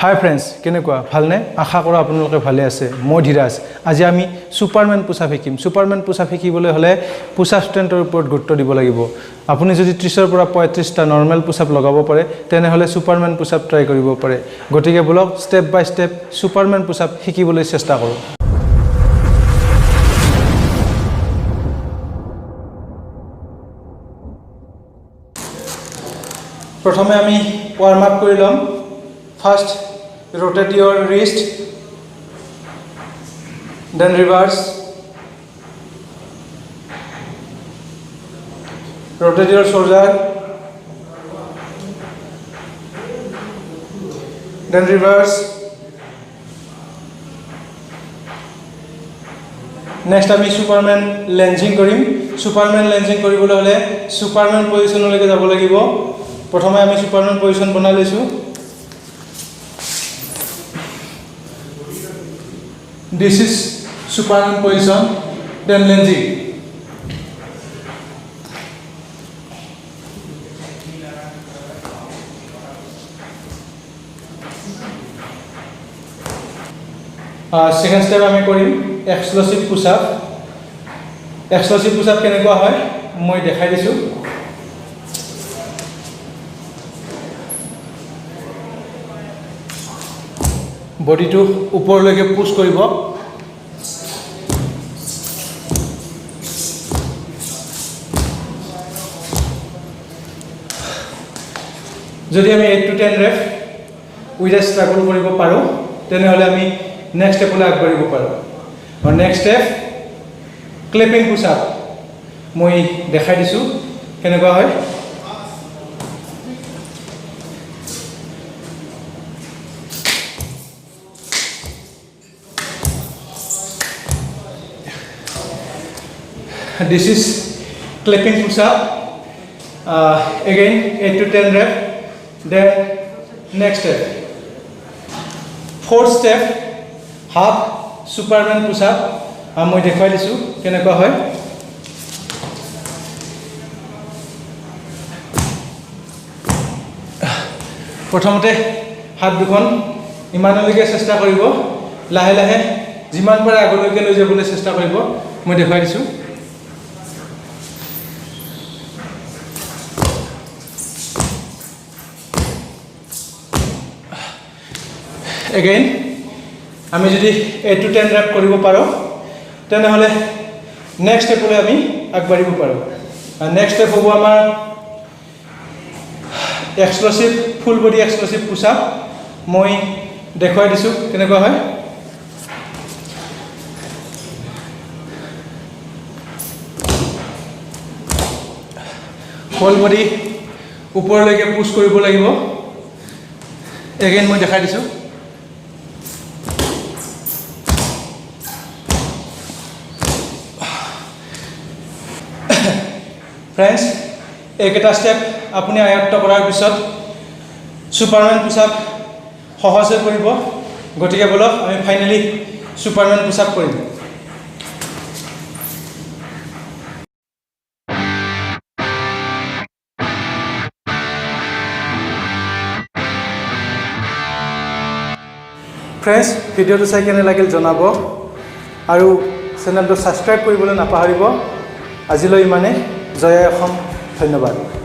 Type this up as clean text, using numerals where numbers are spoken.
Hi friends केनेकुआ भालने आशा करो आपनलोके भाले आछे মই ধীৰাজ আজি আমি সুপাৰম্যান পুশআপ শিকিম সুপাৰম্যান পুশআপ শিকিবলৈ হলে পুশআপ ষ্ট্ৰেন্থৰ ওপৰত গুৰুত্ব দিব লাগিব আপুনি যদি 30 ৰ পৰা 35 টা নরমাল পুশআপ লগাব পাৰে তেনে হলে সুপাৰম্যান পুশআপ ট্ৰাই কৰিব পাৰে গটিকে block step by step superman pushup শিকিবলৈ চেষ্টা কৰো প্ৰথমে আমি ওয়ার্ম আপ কৰিলাম First, rotate your wrist, then reverse. Rotate your shoulder, then reverse. Next, আমি Superman lunging কৰিম Superman lunging কৰিবলৈ হলে Superman পজিশনলৈকে যাব লাগিব প্ৰথমে আমি Superman পজিশন বনাই লৈছো This is Superman position, then lunging. Second step আমি কৰিম এক্সপ্লোসিভ পুশআপ এক্সপ্লোসিভ পুশআপ কেনেকুৱা হয় মই দেখাই দিছো বডি টু উপৰলৈকে পুশ কৰিব যদি আমি 8 to 10 ৰেপ উইথ স্ট্ৰাগল কৰিব পাৰো তেনে হলে আমি নেক্সট স্টেপলৈ আগবাঢ়িব পাৰো আৰু নেক্সট স্টেপ ক্লিপিং পুশআপ মই দেখাই দিছো কেনেকুৱা হয় This is clapping push-up. Again 8 to 10 rep. Then next step. Fourth step, half Superman push-up. মই দেখাই দিছো কেনেকুৱা হয় প্ৰথমতে হাত দুখন ইমানলৈকে চেষ্টা কৰিব লাহে লাহে যিমান পাৰে আগলৈকে লৈ যাবলৈ চেষ্টা কৰিব মই দেখাই দিছো Again, আমি যদি 8 to 10 rep কৰিব পাৰো তেনে হলে নেক্সট স্টেপলৈ আমি আগবাঢ়িব পাৰো নেক্সট স্টেপ হ'ব আমাৰ explosive full body explosive push-up মই দেখাই দিছো কেনেকুৱা হয় ফুল বডি উপৰলৈকে পুশ কৰিব লাগিব এগেইন মই দেখাই দিছো Friends, এইকেইটা স্টেপ আপুনি আয়ত্ত কৰাৰ পিছত সুপাৰম্যান পুশআপ সহজে কৰিব গটিকে বলক আমি ফাইনালি সুপাৰম্যান পুশআপ কৰিম Friends, ভিডিওটো চাই কেনে লাগিল জনাব আৰু চেনেলটো সাবস্ক্ৰাইব কৰিবলৈ নাপাহৰিব আজিলৈ ইমানে জয় অসম ধন্যবাদ